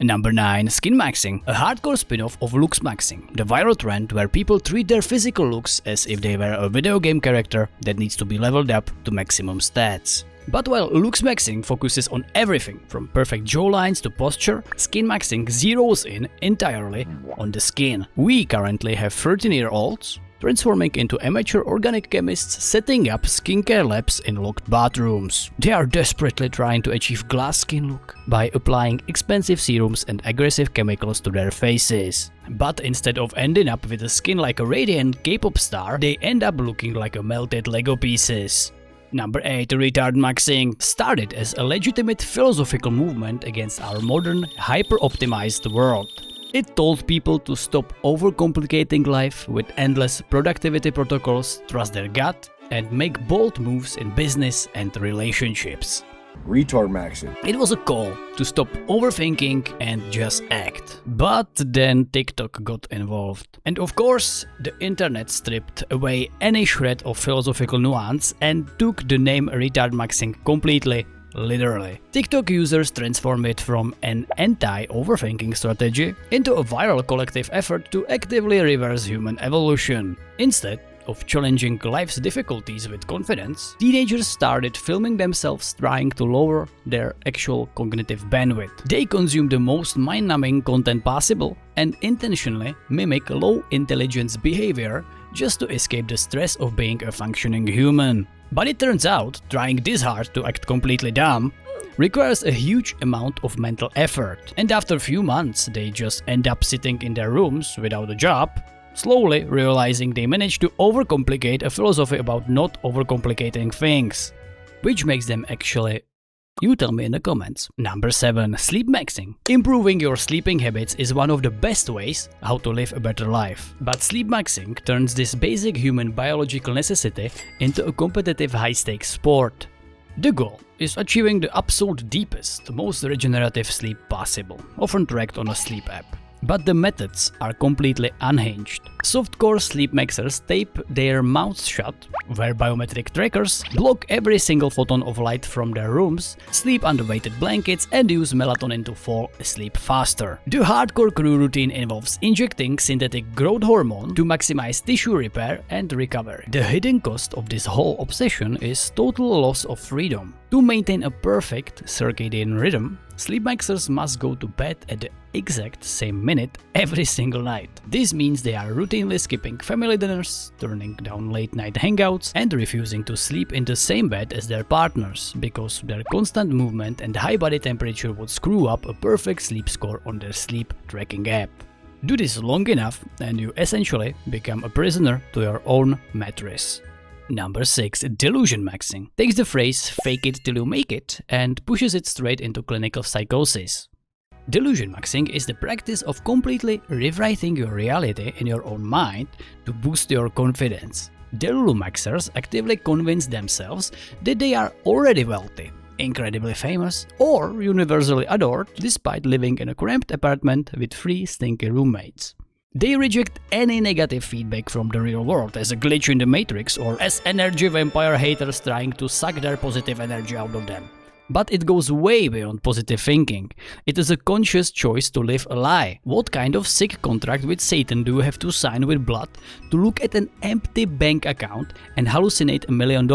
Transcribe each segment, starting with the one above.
Number 9. SkinMaxxing, a hardcore spin-off of LooksMaxxing, the viral trend where people treat their physical looks as if they were a video game character that needs to be leveled up to maximum stats. But while LooksMaxxing focuses on everything from perfect jawlines to posture, SkinMaxxing zeroes in entirely on the skin. We currently have 13-year-olds transforming into amateur organic chemists setting up skincare labs in locked bathrooms. They are desperately trying to achieve glass skin look by applying expensive serums and aggressive chemicals to their faces. But instead of ending up with a skin like a radiant K-pop star, they end up looking like a melted Lego pieces. Number 8. RetardMaxxing started as a legitimate philosophical movement against our modern, hyper-optimized world. It told people to stop overcomplicating life with endless productivity protocols, trust their gut, and make bold moves in business and relationships. RetardMaxxing. It was a call to stop overthinking and just act. But then TikTok got involved. And of course, the internet stripped away any shred of philosophical nuance and took the name RetardMaxxing completely literally. TikTok users transformed it from an anti-overthinking strategy into a viral collective effort to actively reverse human evolution. Instead of challenging life's difficulties with confidence, teenagers started filming themselves trying to lower their actual cognitive bandwidth. They consume the most mind-numbing content possible and intentionally mimic low-intelligence behavior just to escape the stress of being a functioning human. But it turns out, trying this hard to act completely dumb requires a huge amount of mental effort. And after a few months, they just end up sitting in their rooms without a job, slowly realizing they managed to overcomplicate a philosophy about not overcomplicating things. Which makes them actually... You tell me in the comments. Number 7. SleepMaxxing. Improving your sleeping habits is one of the best ways how to live a better life. But SleepMaxxing turns this basic human biological necessity into a competitive high-stakes sport. The goal is achieving the absolute deepest, most regenerative sleep possible, often tracked on a sleep app. But the methods are completely unhinged. Softcore SleepMaxxers tape their mouths shut, wear biometric trackers, block every single photon of light from their rooms, sleep under weighted blankets, and use melatonin to fall asleep faster. The hardcore crew routine involves injecting synthetic growth hormone to maximize tissue repair and recovery. The hidden cost of this whole obsession is total loss of freedom. To maintain a perfect circadian rhythm, SleepMaxxers must go to bed at the exact same minute every single night. This means they are routinely skipping family dinners, turning down late-night hangouts, and refusing to sleep in the same bed as their partners, because their constant movement and high body temperature would screw up a perfect sleep score on their sleep tracking app. Do this long enough and you essentially become a prisoner to your own mattress. Number 6. DelusionMaxxing takes the phrase "fake it till you make it" and pushes it straight into clinical psychosis. DelusionMaxxing is the practice of completely rewriting your reality in your own mind to boost your confidence. DelusionMaxxers actively convince themselves that they are already wealthy, incredibly famous, or universally adored despite living in a cramped apartment with 3 stinky roommates. They reject any negative feedback from the real world as a glitch in the matrix or as energy vampire haters trying to suck their positive energy out of them. But it goes way beyond positive thinking. It is a conscious choice to live a lie. What kind of sick contract with Satan do you have to sign with blood to look at an empty bank account and hallucinate $1 million?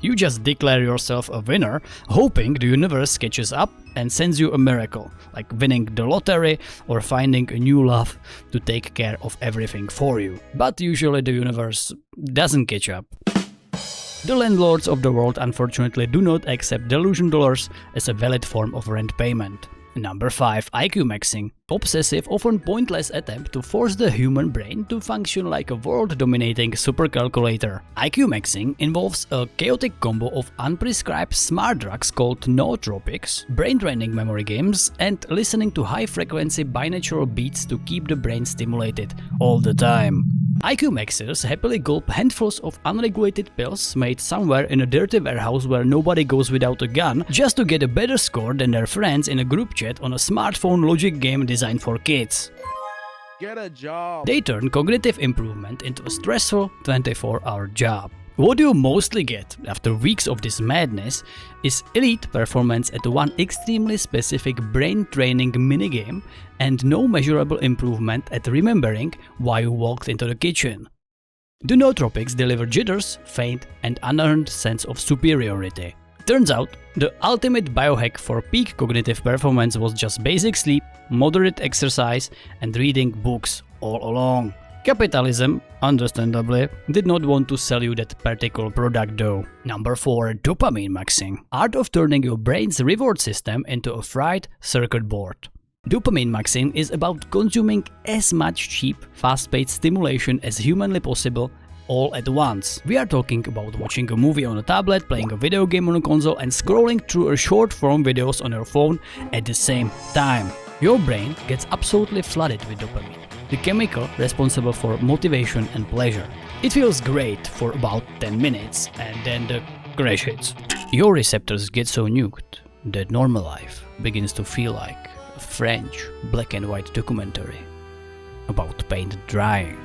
You just declare yourself a winner, hoping the universe catches up and sends you a miracle, like winning the lottery or finding a new love to take care of everything for you. But usually the universe doesn't catch up. The landlords of the world unfortunately do not accept delusion dollars as a valid form of rent payment. Number 5. IQMaxxing. Obsessive, often pointless attempt to force the human brain to function like a world-dominating supercalculator. IQMaxxing involves a chaotic combo of unprescribed smart drugs called nootropics, brain-training memory games, and listening to high-frequency binaural beats to keep the brain stimulated all the time. IQMaxxers happily gulp handfuls of unregulated pills made somewhere in a dirty warehouse where nobody goes without a gun just to get a better score than their friends in a group chat on a smartphone logic game designed for kids. Get a job. They turn cognitive improvement into a stressful 24-hour job. What you mostly get after weeks of this madness is elite performance at one extremely specific brain training minigame and no measurable improvement at remembering why you walked into the kitchen. The nootropics deliver jitters, faint, and unearned sense of superiority. Turns out, the ultimate biohack for peak cognitive performance was just basic sleep, moderate exercise, and reading books all along. Capitalism, understandably, did not want to sell you that particular product though. Number 4. DopamineMaxxing. Art of turning your brain's reward system into a fried circuit board. DopamineMaxxing is about consuming as much cheap, fast-paced stimulation as humanly possible all at once. We are talking about watching a movie on a tablet, playing a video game on a console, and scrolling through a short-form videos on your phone at the same time. Your brain gets absolutely flooded with dopamine, the chemical responsible for motivation and pleasure. It feels great for about 10 minutes and then the crash hits. Your receptors get so nuked that normal life begins to feel like a French black and white documentary about paint drying.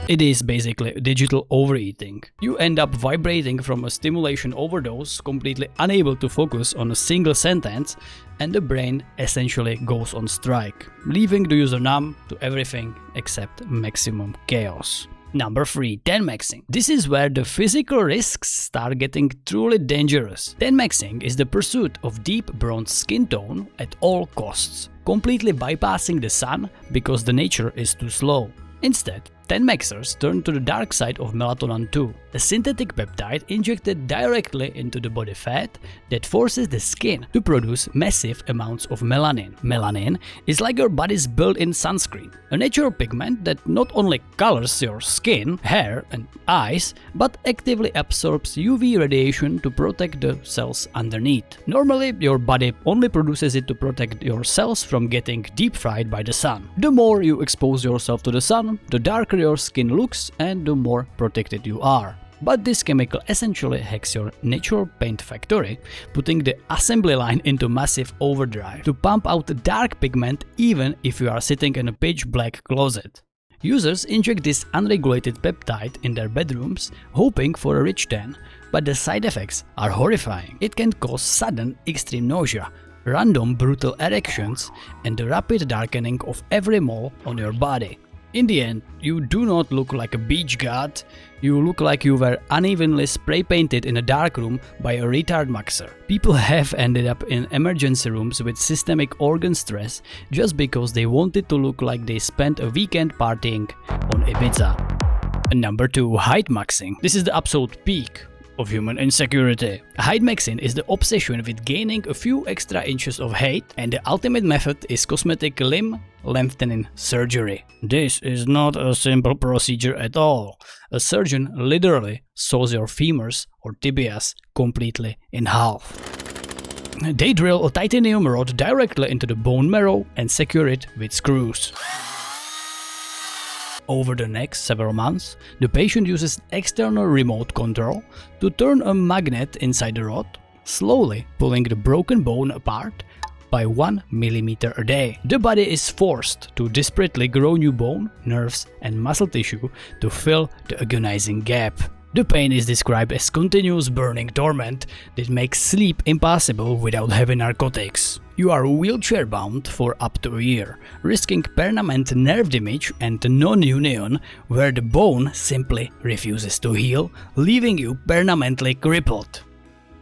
It is basically digital overeating. You end up vibrating from a stimulation overdose, completely unable to focus on a single sentence, and the brain essentially goes on strike, leaving the user numb to everything except maximum chaos. Number 3. TanMaxxing. This is where the physical risks start getting truly dangerous. TanMaxxing is the pursuit of deep bronze skin tone at all costs, completely bypassing the sun because the nature is too slow. Instead, TanMaxxers turn to the dark side of melatonin 2, a synthetic peptide injected directly into the body fat that forces the skin to produce massive amounts of melanin. Melanin is like your body's built-in sunscreen, a natural pigment that not only colors your skin, hair and eyes, but actively absorbs UV radiation to protect the cells underneath. Normally, your body only produces it to protect your cells from getting deep fried by the sun. The more you expose yourself to the sun, the darker your skin looks and the more protected you are. But this chemical essentially hacks your natural paint factory, putting the assembly line into massive overdrive to pump out the dark pigment even if you are sitting in a pitch black closet. Users inject this unregulated peptide in their bedrooms, hoping for a rich tan, but the side effects are horrifying. It can cause sudden extreme nausea, random brutal erections, and the rapid darkening of every mole on your body. In the end, you do not look like a beach god, you look like you were unevenly spray painted in a dark room by a RetardMaxxer. People have ended up in emergency rooms with systemic organ stress just because they wanted to look like they spent a weekend partying on Ibiza. Number 2. HeightMaxxing. This is the absolute peak of human insecurity. HeightMaxxing is the obsession with gaining a few extra inches of height, and the ultimate method is cosmetic limb lengthening surgery. This is not a simple procedure at all. A surgeon literally saws your femurs or tibias completely in half. They drill a titanium rod directly into the bone marrow and secure it with screws. Over the next several months, the patient uses external remote control to turn a magnet inside the rod, slowly pulling the broken bone apart by 1 millimeter a day. The body is forced to desperately grow new bone, nerves, and muscle tissue to fill the agonizing gap. The pain is described as continuous burning torment that makes sleep impossible without heavy narcotics. You are wheelchair bound for up to a year, risking permanent nerve damage and non-union where the bone simply refuses to heal, leaving you permanently crippled.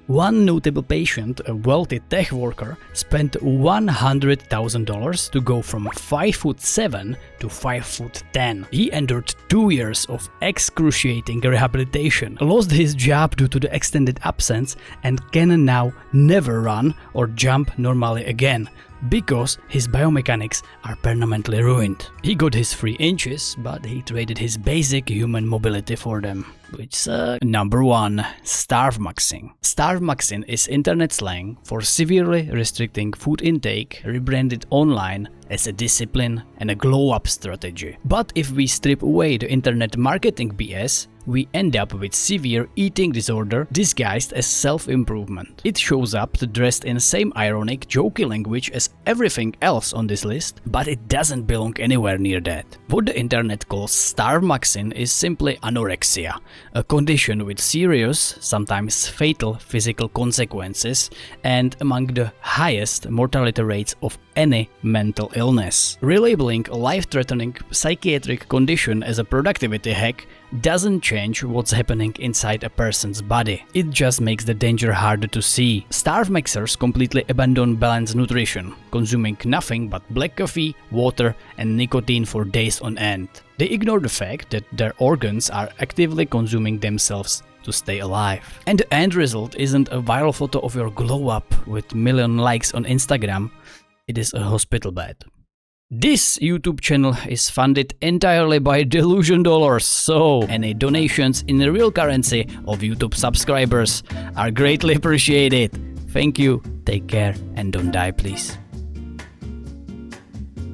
One notable patient, a wealthy tech worker, spent $100,000 to go from 5'7" to 5'10". He endured 2 years of excruciating rehabilitation, lost his job due to the extended absence, and can now never run or jump normally again, because his biomechanics are permanently ruined. He got his 3 inches, but he traded his basic human mobility for them, which sucks. Number 1. StarveMaxxing. StarveMaxxing is internet slang for severely restricting food intake, rebranded online as a discipline and a glow-up strategy. But if we strip away the internet marketing BS, we end up with severe eating disorder disguised as self-improvement. It shows up dressed in the same ironic, jokey language as everything else on this list, but it doesn't belong anywhere near that. What the internet calls StarveMaxxing is simply anorexia, a condition with serious, sometimes fatal physical consequences and among the highest mortality rates of any mental illness. Relabeling a life-threatening psychiatric condition as a productivity hack doesn't change what's happening inside a person's body. It just makes the danger harder to see. StarveMaxxers completely abandon balanced nutrition, consuming nothing but black coffee, water and nicotine for days on end. They ignore the fact that their organs are actively consuming themselves to stay alive. And the end result isn't a viral photo of your glow up with million likes on Instagram, it is a hospital bed. This YouTube channel is funded entirely by Delusion dollars, so any donations in the real currency of YouTube subscribers are greatly appreciated. Thank you, take care and don't die please.